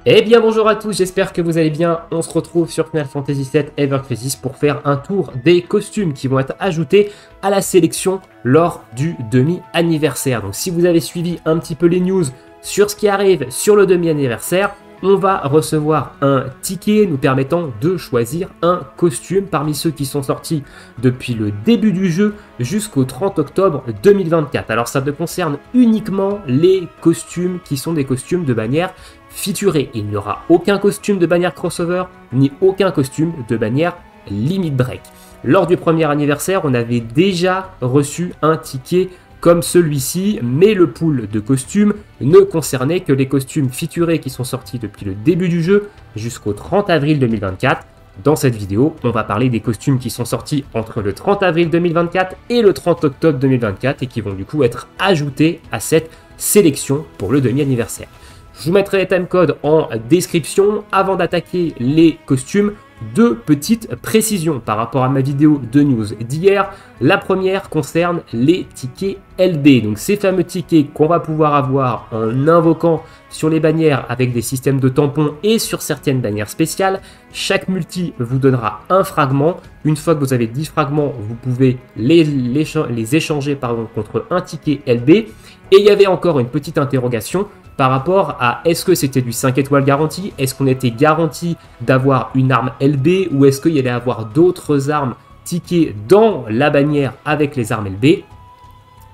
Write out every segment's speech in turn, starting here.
Eh bien bonjour à tous, j'espère que vous allez bien. On se retrouve sur Final Fantasy VII Ever Crisis pour faire un tour des costumes qui vont être ajoutés à la sélection lors du demi-anniversaire. Donc si vous avez suivi un petit peu les news sur ce qui arrive sur le demi-anniversaire, on va recevoir un ticket nous permettant de choisir un costume parmi ceux qui sont sortis depuis le début du jeu jusqu'au 30 octobre 2024. Alors ça ne concerne uniquement les costumes qui sont des costumes de bannière featurés. Il n'y aura aucun costume de bannière crossover ni aucun costume de bannière limit break. Lors du premier anniversaire, on avait déjà reçu un ticket comme celui-ci, mais le pool de costumes ne concernait que les costumes featurés qui sont sortis depuis le début du jeu jusqu'au 30 avril 2024. Dans cette vidéo, on va parler des costumes qui sont sortis entre le 30 avril 2024 et le 30 octobre 2024 et qui vont du coup être ajoutés à cette sélection pour le demi-anniversaire. Je vous mettrai les timecodes en description. Avant d'attaquer les costumes, deux petites précisions par rapport à ma vidéo de news d'hier. La première concerne les tickets LB, donc ces fameux tickets qu'on va pouvoir avoir en invoquant sur les bannières avec des systèmes de tampons et sur certaines bannières spéciales. Chaque multi vous donnera un fragment. Une fois que vous avez 10 fragments, vous pouvez les échanger contre un ticket LB. Et il y avait encore une petite interrogation par rapport à est-ce que c'était du 5 étoiles garanti, est-ce qu'on était garanti d'avoir une arme LB ou est-ce qu'il y allait avoir d'autres armes tickets dans la bannière avec les armes LB.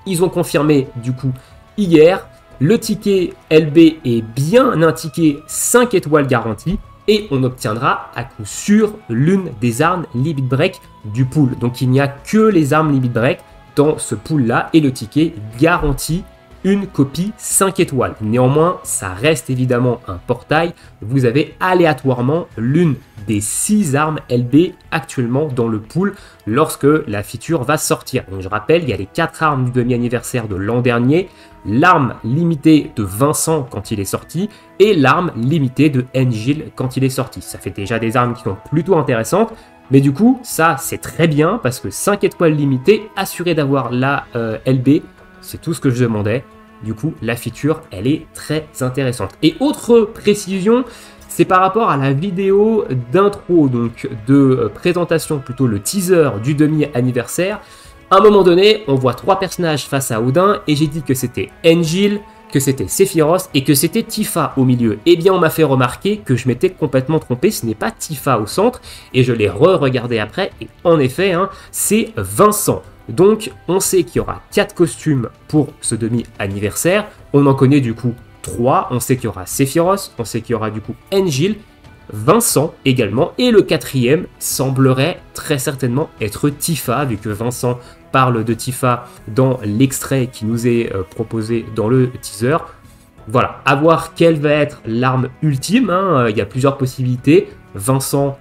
Ils ont confirmé du coup hier, le ticket LB est bien un ticket 5 étoiles garanti et on obtiendra à coup sûr l'une des armes limit break du pool. Donc il n'y a que les armes limit break dans ce pool là et le ticket garantit une copie 5 étoiles. Néanmoins, ça reste évidemment un portail. Vous avez aléatoirement l'une des 6 armes LB actuellement dans le pool lorsque la feature va sortir. Donc je rappelle, il y a les 4 armes du demi-anniversaire de l'an dernier, l'arme limitée de Vincent quand il est sorti et l'arme limitée de Angel quand il est sorti. Ça fait déjà des armes qui sont plutôt intéressantes. Mais du coup, ça c'est très bien parce que 5 étoiles limitées, assuré d'avoir la LB, c'est tout ce que je demandais. Du coup, la feature, elle est très intéressante. Et autre précision, c'est par rapport à la vidéo d'intro, donc de présentation, plutôt le teaser du demi-anniversaire. À un moment donné, on voit 3 personnages face à Odin et j'ai dit que c'était Angel, que c'était Sephiroth et que c'était Tifa au milieu. Eh bien, on m'a fait remarquer que je m'étais complètement trompé, ce n'est pas Tifa au centre et je l'ai re-regardé après et en effet, c'est Vincent. Donc, on sait qu'il y aura 4 costumes pour ce demi-anniversaire. On en connaît du coup 3. On sait qu'il y aura Sephiroth, on sait qu'il y aura du coup Angel, Vincent également. Et le 4e semblerait très certainement être Tifa, vu que Vincent parle de Tifa dans l'extrait qui nous est proposé dans le teaser. Voilà, à voir quelle va être l'arme ultime. Il y a plusieurs possibilités. Vincent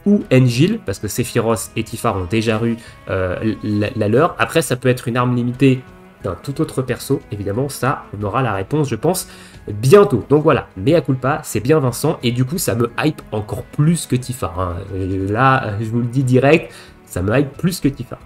ou Angel, parce que Sephiroth et Tifa ont déjà eu la leur. Après, ça peut être une arme limitée d'un tout autre perso. Évidemment, ça, on aura la réponse, je pense, bientôt. Donc voilà, mea culpa, c'est bien Vincent. Et du coup, ça me hype encore plus que Tifa. Là, je vous le dis direct, ça me hype plus que Tifa.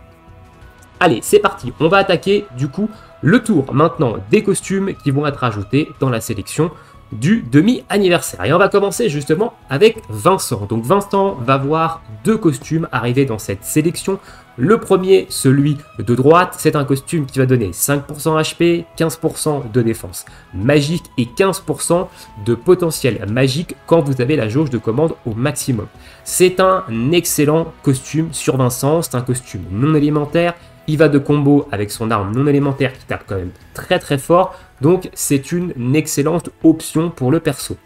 Allez, c'est parti. On va attaquer, du coup, le tour maintenant des costumes qui vont être ajoutés dans la sélection du demi-anniversaire. Et on va commencer justement avec Vincent. Donc Vincent va voir 2 costumes arriver dans cette sélection. Le premier, celui de droite, c'est un costume qui va donner 5% HP, 15% de défense magique et 15% de potentiel magique quand vous avez la jauge de commande au maximum. C'est un excellent costume sur Vincent, c'est un costume non élémentaire. Il va de combo avec son arme non élémentaire qui tape quand même très très fort. Donc c'est une excellente option pour le perso.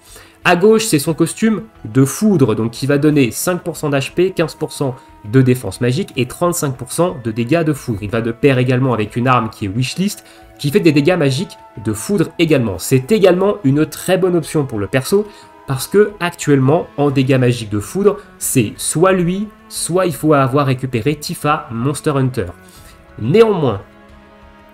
À gauche, c'est son costume de foudre, donc qui va donner 5% d'HP, 15% de défense magique et 35% de dégâts de foudre. Il va de pair également avec une arme qui est wishlist, qui fait des dégâts magiques de foudre également. C'est également une très bonne option pour le perso, parce que actuellement, en dégâts magiques de foudre, c'est soit lui, soit il faut avoir récupéré Tifa Monster Hunter. Néanmoins,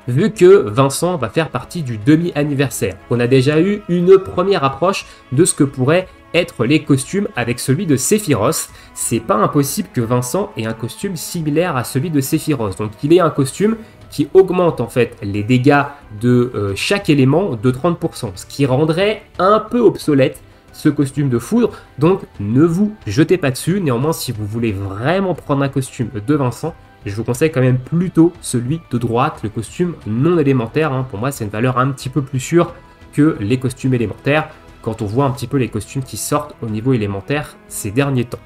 vu que Vincent va faire partie du demi-anniversaire, on a déjà eu une première approche de ce que pourraient être les costumes avec celui de Sephiroth, c'est pas impossible que Vincent ait un costume similaire à celui de Sephiroth. Donc il est un costume qui augmente en fait les dégâts de chaque élément de 30%, ce qui rendrait un peu obsolète ce costume de foudre, donc ne vous jetez pas dessus. Néanmoins, si vous voulez vraiment prendre un costume de Vincent, je vous conseille quand même plutôt celui de droite, le costume non élémentaire. Pour moi, c'est une valeur un petit peu plus sûre que les costumes élémentaires, quand on voit un petit peu les costumes qui sortent au niveau élémentaire ces derniers temps.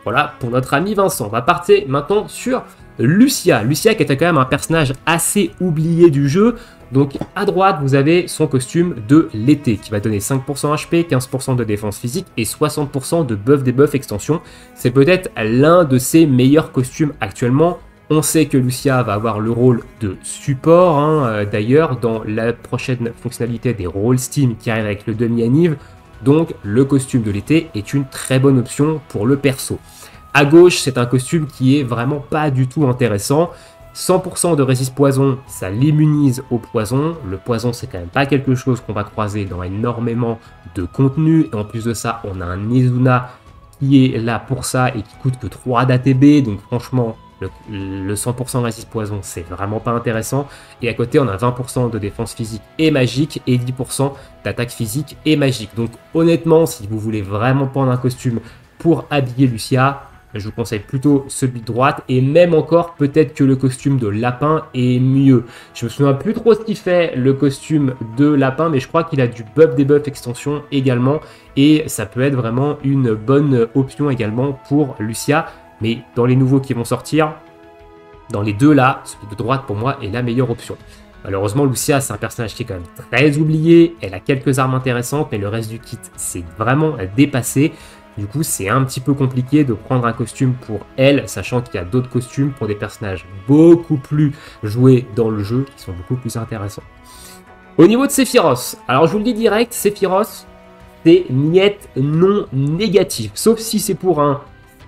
Voilà pour notre ami Vincent. On va partir maintenant sur Lucia. Lucia qui était quand même un personnage assez oublié du jeu. Donc à droite, vous avez son costume de l'été qui va donner 5% HP, 15% de défense physique et 60% de buff debuff extension. C'est peut-être l'un de ses meilleurs costumes actuellement. On sait que Lucia va avoir le rôle de support. D'ailleurs, dans la prochaine fonctionnalité des rôles Steam qui arrive avec le demi-anniv, donc le costume de l'été est une très bonne option pour le perso. À gauche, c'est un costume qui est vraiment pas du tout intéressant. 100% de résiste poison, ça l'immunise au poison. Le poison, c'est quand même pas quelque chose qu'on va croiser dans énormément de contenu. Et en plus de ça, on a un Izuna qui est là pour ça et qui coûte que 3 d'ATB. Donc franchement, le 100% résiste poison, c'est vraiment pas intéressant. Et à côté, on a 20% de défense physique et magique et 10% d'attaque physique et magique. Donc honnêtement, si vous voulez vraiment prendre un costume pour habiller Lucia, je vous conseille plutôt celui de droite, et même encore, peut-être que le costume de lapin est mieux. Je me souviens plus trop ce qu'il fait, le costume de lapin, mais je crois qu'il a du buff debuff extension également, et ça peut être vraiment une bonne option également pour Lucia. Mais dans les nouveaux qui vont sortir, dans les deux là, celui de droite pour moi est la meilleure option. Malheureusement, Lucia, c'est un personnage qui est quand même très oublié, elle a quelques armes intéressantes, mais le reste du kit, c'est vraiment dépassé. Du coup, c'est un petit peu compliqué de prendre un costume pour elle, sachant qu'il y a d'autres costumes pour des personnages beaucoup plus joués dans le jeu, qui sont beaucoup plus intéressants. Au niveau de Sephiroth, alors je vous le dis direct, Sephiroth, c'est niette non négatif, sauf si c'est pour un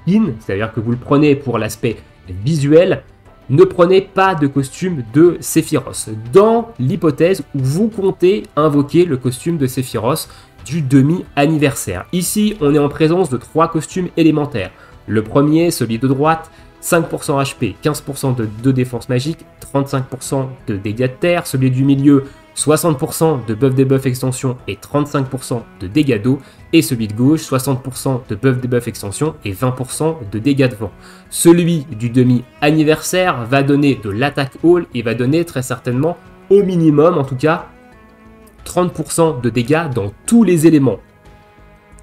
skin, c'est-à-dire que vous le prenez pour l'aspect visuel. Ne prenez pas de costume de Sephiroth, dans l'hypothèse où vous comptez invoquer le costume de Sephiroth du demi-anniversaire. Ici, on est en présence de 3 costumes élémentaires. Le premier, celui de droite, 5% HP, 15% de défense magique, 35% de dégâts de terre. Celui du milieu, 60% de buff debuff extension et 35% de dégâts d'eau. Et celui de gauche, 60% de buff debuff extension et 20% de dégâts de vent. Celui du demi-anniversaire va donner de l'attaque haul et va donner très certainement, au minimum en tout cas, 30% de dégâts dans tous les éléments.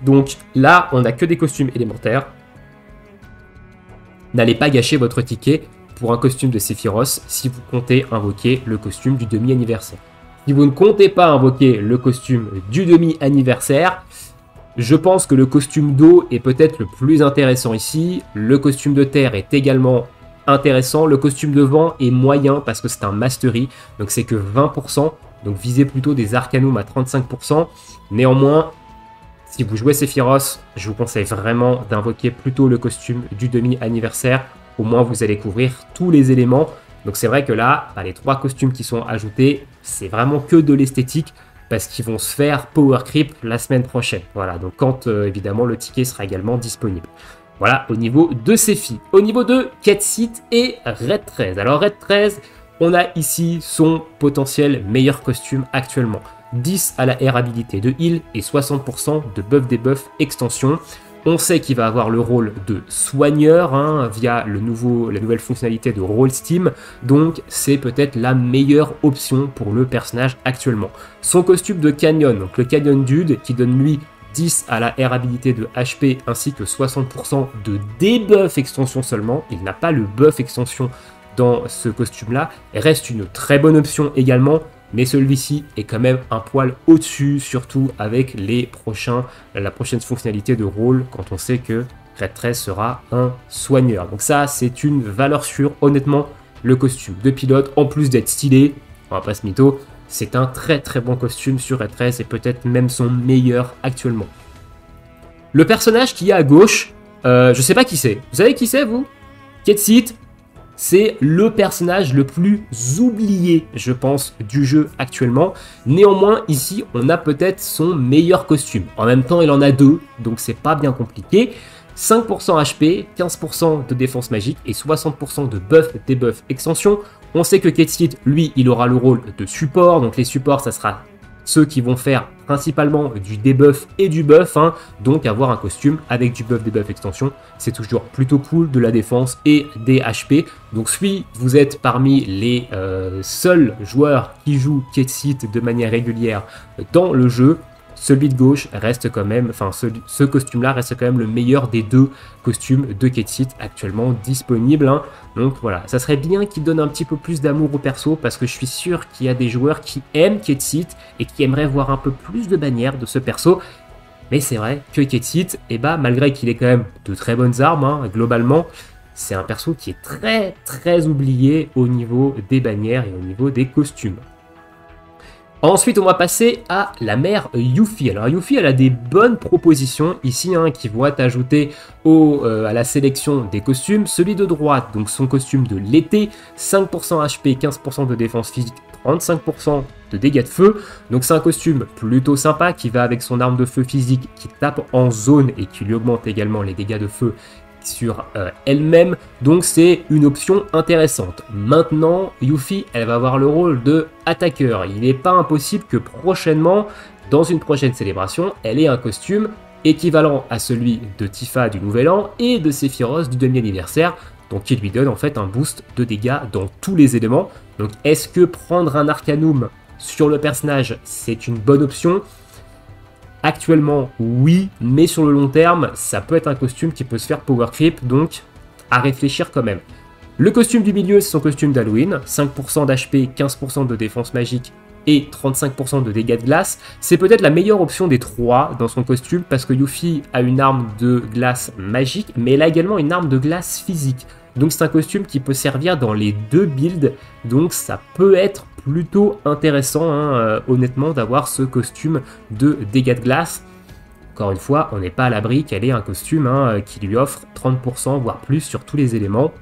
Donc là, on n'a que des costumes élémentaires. N'allez pas gâcher votre ticket pour un costume de Sephiroth si vous comptez invoquer le costume du demi-anniversaire. Si vous ne comptez pas invoquer le costume du demi-anniversaire, je pense que le costume d'eau est peut-être le plus intéressant ici. Le costume de terre est également intéressant. Le costume de vent est moyen parce que c'est un mastery, donc c'est que 20%. Donc visez plutôt des Arcanum à 35%. Néanmoins, si vous jouez Sephiroth, je vous conseille vraiment d'invoquer plutôt le costume du demi-anniversaire. Au moins, vous allez couvrir tous les éléments. Donc c'est vrai que là, les 3 costumes qui sont ajoutés, c'est vraiment que de l'esthétique parce qu'ils vont se faire power creep la semaine prochaine. Voilà, donc quand évidemment le ticket sera également disponible. Voilà au niveau de ces filles. Au niveau de Ketsit et Red 13. Alors Red 13... on a ici son potentiel meilleur costume actuellement. 10 à la R habilité de heal et 60% de buff debuff extension. On sait qu'il va avoir le rôle de soigneur via la nouvelle fonctionnalité de rôle Steam. Donc c'est peut-être la meilleure option pour le personnage actuellement. Son costume de Canyon, donc le Canyon Dude qui donne lui 10 à la R habilité de HP ainsi que 60% de debuff extension seulement. Il n'a pas le buff extension dans ce costume-là, reste une très bonne option également, mais celui-ci est quand même un poil au-dessus, surtout avec la prochaine fonctionnalité de rôle, quand on sait que Red 13 sera un soigneur. Donc ça, c'est une valeur sûre. Honnêtement, le costume de pilote, en plus d'être stylé, on va pas se mytho, c'est un très très bon costume sur Red 13 et peut-être même son meilleur actuellement. Le personnage qui est à gauche, je sais pas qui c'est. Vous savez qui c'est, vous? Ketsit. C'est le personnage le plus oublié, je pense, du jeu actuellement. Néanmoins, ici, on a peut-être son meilleur costume. En même temps, il en a 2, donc c'est pas bien compliqué. 5% HP, 15% de défense magique et 60% de buff, debuff, extension. On sait que Ketsit, lui, il aura le rôle de support. Donc les supports, ça sera ceux qui vont faire principalement du debuff et du buff, hein, donc avoir un costume avec du buff, debuff, extension, c'est toujours plutôt cool, de la défense et des HP. Donc si vous êtes parmi les seuls joueurs qui jouent Ketsit de manière régulière dans le jeu, celui de gauche reste quand même, enfin ce costume-là reste quand même le meilleur des deux costumes de Ketsit actuellement disponibles, hein. Donc voilà, ça serait bien qu'il donne un petit peu plus d'amour au perso, parce que je suis sûr qu'il y a des joueurs qui aiment Ketsit et qui aimeraient voir un peu plus de bannières de ce perso. Mais c'est vrai que Ketsit, malgré qu'il ait quand même de très bonnes armes, hein, globalement, c'est un perso qui est très très oublié au niveau des bannières et au niveau des costumes. Ensuite, on va passer à la mère Yuffie. Alors Yuffie, elle a des bonnes propositions ici, hein, qui vont être ajoutées à la sélection des costumes. Celui de droite, donc son costume de l'été, 5% HP, 15% de défense physique, 35% de dégâts de feu. Donc c'est un costume plutôt sympa qui va avec son arme de feu physique qui tape en zone et qui lui augmente également les dégâts de feu sur elle-même, donc c'est une option intéressante. Maintenant, Yuffie, elle va avoir le rôle de attaqueur. Il n'est pas impossible que prochainement, dans une prochaine célébration, elle ait un costume équivalent à celui de Tifa du Nouvel An et de Sephiroth du demi-anniversaire, donc qui lui donne en fait un boost de dégâts dans tous les éléments. Donc est-ce que prendre un Arcanum sur le personnage, c'est une bonne option ? Actuellement, oui, mais sur le long terme, ça peut être un costume qui peut se faire power creep, donc à réfléchir quand même. Le costume du milieu, c'est son costume d'Halloween, 5% d'HP, 15% de défense magique et 35% de dégâts de glace. C'est peut-être la meilleure option des trois dans son costume, parce que Yuffie a une arme de glace magique, mais elle a également une arme de glace physique. Donc c'est un costume qui peut servir dans les deux builds, donc ça peut être plutôt intéressant, hein, honnêtement, d'avoir ce costume de dégâts de glace. Encore une fois, on n'est pas à l'abri qu'elle ait un costume, hein, qui lui offre 30% voire plus sur tous les éléments.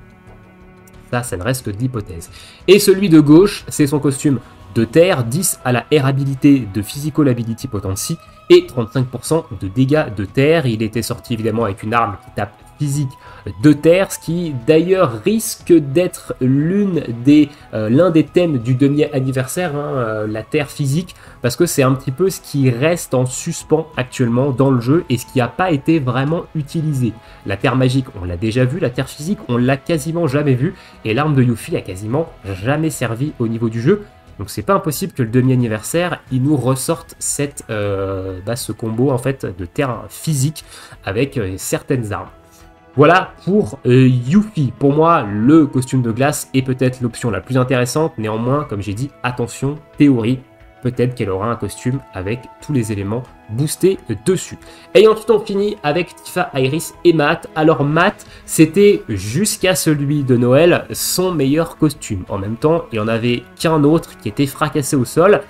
Ça ne reste que de l'hypothèse. Et celui de gauche, c'est son costume de terre, 10 à la R abilité de Physical Ability Potency et 35% de dégâts de terre. Il était sorti évidemment avec une arme qui tape physique de terre, ce qui d'ailleurs risque d'être l'un des thèmes du demi-anniversaire, hein, la terre physique, parce que c'est un petit peu ce qui reste en suspens actuellement dans le jeu et ce qui n'a pas été vraiment utilisé. La terre magique, on l'a déjà vu, la terre physique, on l'a quasiment jamais vu, et l'arme de Yuffie a quasiment jamais servi au niveau du jeu. Donc c'est pas impossible que le demi-anniversaire, il nous ressorte ce combo en fait de terre physique avec certaines armes. Voilà pour Yuffie. Pour moi, le costume de glace est peut-être l'option la plus intéressante. Néanmoins, comme j'ai dit, attention, théorie, peut-être qu'elle aura un costume avec tous les éléments boostés dessus. Et ensuite, on finit avec Tifa, Iris et Matt. Alors Matt, c'était jusqu'à celui de Noël son meilleur costume. En même temps, il n'y en avait qu'un autre qui était fracassé au sol.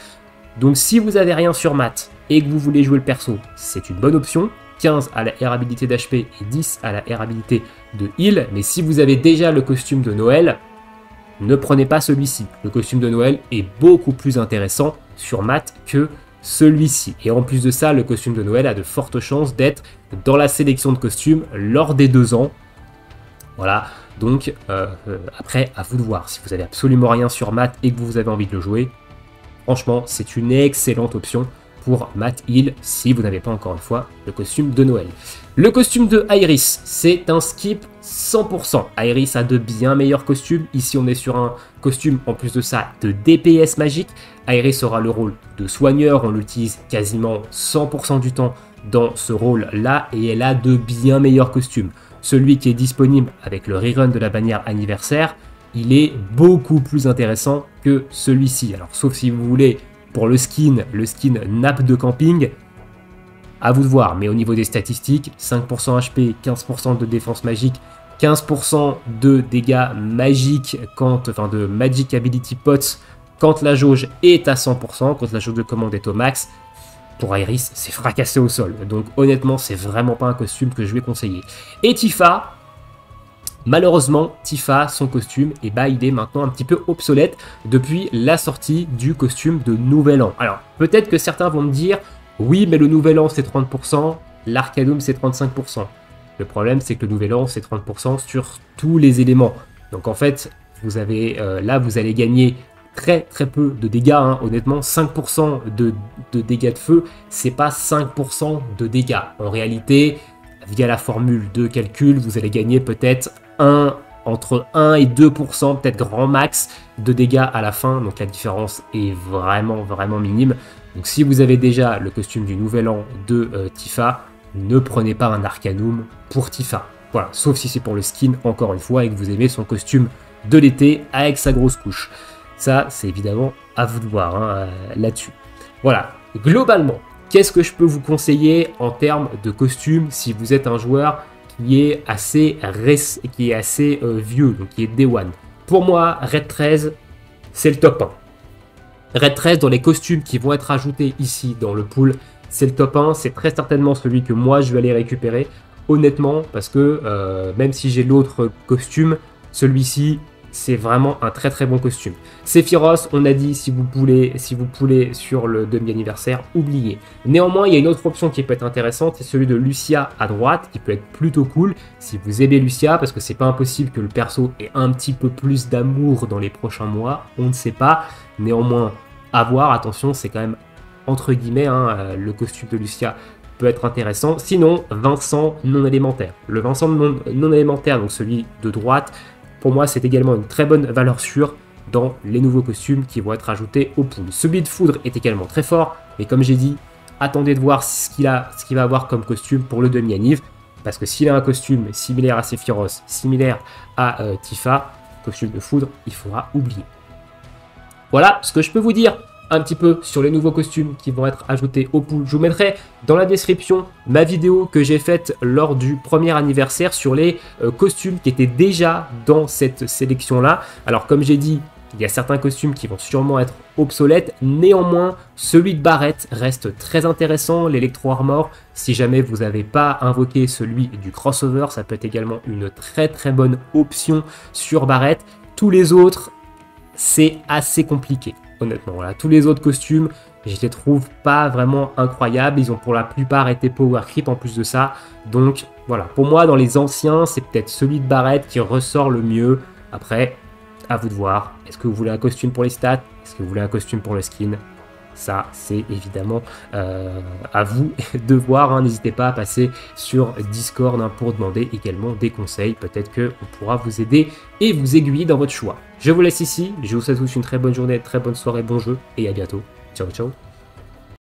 Donc si vous n'avez rien sur Matt et que vous voulez jouer le perso, c'est une bonne option. 15 à la R habilité d'HP et 10 à la R habilité de heal. Mais si vous avez déjà le costume de Noël, ne prenez pas celui-ci. Le costume de Noël est beaucoup plus intéressant sur Matt que celui-ci. Et en plus de ça, le costume de Noël a de fortes chances d'être dans la sélection de costumes lors des 2 ans. Voilà, donc après, à vous de voir. Si vous avez absolument rien sur Matt et que vous avez envie de le jouer, franchement, c'est une excellente option pour Matt Heal si vous n'avez pas encore une fois le costume de Noël. Le costume de Iris, c'est un skip 100%. Iris a de bien meilleurs costumes. Ici, on est sur un costume, en plus de ça, de DPS magique. Iris aura le rôle de soigneur. On l'utilise quasiment 100% du temps dans ce rôle-là. Et elle a de bien meilleurs costumes. Celui qui est disponible avec le rerun de la bannière anniversaire, il est beaucoup plus intéressant que celui-ci. Alors, sauf si vous voulez, pour le skin nappe de camping, à vous de voir, mais au niveau des statistiques, 5% HP, 15% de défense magique, 15% de dégâts magiques, de Magic Ability Pots, quand la jauge est à 100%, quand la jauge de commande est au max. Pour Iris, c'est fracassé au sol. Donc honnêtement, c'est vraiment pas un costume que je vais conseiller. Et Tifa, malheureusement, Tifa, son costume, il est maintenant un petit peu obsolète depuis la sortie du costume de Nouvel An. Alors, peut-être que certains vont me dire, oui, mais le Nouvel An, c'est 30%, l'Arcanum, c'est 35%. Le problème, c'est que le Nouvel An, c'est 30% sur tous les éléments. Donc, en fait, vous allez gagner très très peu de dégâts, hein. Honnêtement 5% de dégâts de feu, c'est pas 5% de dégâts. En réalité, via la formule de calcul, vous allez gagner peut-être entre 1 et 2%, peut-être grand max, de dégâts à la fin, donc la différence est vraiment vraiment minime. Donc si vous avez déjà le costume du Nouvel An de Tifa, ne prenez pas un Arcanum pour Tifa. Voilà, sauf si c'est pour le skin, encore une fois, et que vous aimez son costume de l'été avec sa grosse couche. Ça, c'est évidemment à vous de voir, hein, là-dessus. Voilà, globalement, qu'est-ce que je peux vous conseiller en termes de costume si vous êtes un joueur qui est assez vieux, donc qui est Day One? Pour moi, Red 13, c'est le top 1. Red 13, dans les costumes qui vont être ajoutés ici dans le pool, c'est le top 1. C'est très certainement celui que moi, je vais aller récupérer. Honnêtement, parce que même si j'ai l'autre costume, celui-ci, c'est vraiment un très très bon costume. Sephiroth, on a dit, si vous pouvez sur le demi-anniversaire, oubliez. Néanmoins, il y a une autre option qui peut être intéressante, c'est celui de Lucia à droite, qui peut être plutôt cool si vous aimez Lucia, parce que c'est pas impossible que le perso ait un petit peu plus d'amour dans les prochains mois, on ne sait pas. Néanmoins, à voir, attention, c'est quand même entre guillemets, hein, le costume de Lucia peut être intéressant. Sinon, Vincent non élémentaire. Le Vincent non élémentaire, donc celui de droite, pour moi, c'est également une très bonne valeur sûre dans les nouveaux costumes qui vont être ajoutés au pool. Celui de Foudre est également très fort, mais comme j'ai dit, attendez de voir ce qu'il va avoir comme costume pour le demi-anniv, parce que s'il a un costume similaire à Sephiroth, similaire à Tifa, costume de Foudre, il faudra oublier. Voilà ce que je peux vous dire un petit peu sur les nouveaux costumes qui vont être ajoutés au pool. Je vous mettrai dans la description ma vidéo que j'ai faite lors du premier anniversaire sur les costumes qui étaient déjà dans cette sélection-là. Alors comme j'ai dit, il y a certains costumes qui vont sûrement être obsolètes. Néanmoins, celui de Barret reste très intéressant. L'Electro Armor, si jamais vous n'avez pas invoqué celui du crossover, ça peut être également une très très bonne option sur Barret. Tous les autres, c'est assez compliqué. Honnêtement, voilà, tous les autres costumes, je les trouve pas vraiment incroyables. Ils ont pour la plupart été power creep en plus de ça. Donc voilà, pour moi, dans les anciens, c'est peut-être celui de Barret qui ressort le mieux. Après, à vous de voir. Est-ce que vous voulez un costume pour les stats? Est-ce que vous voulez un costume pour le skin? Ça, c'est évidemment à vous de voir, hein. N'hésitez pas à passer sur Discord, hein, pour demander également des conseils. Peut-être qu'on pourra vous aider et vous aiguiller dans votre choix. Je vous laisse ici. Je vous souhaite tous une très bonne journée, très bonne soirée, bon jeu et à bientôt. Ciao, ciao.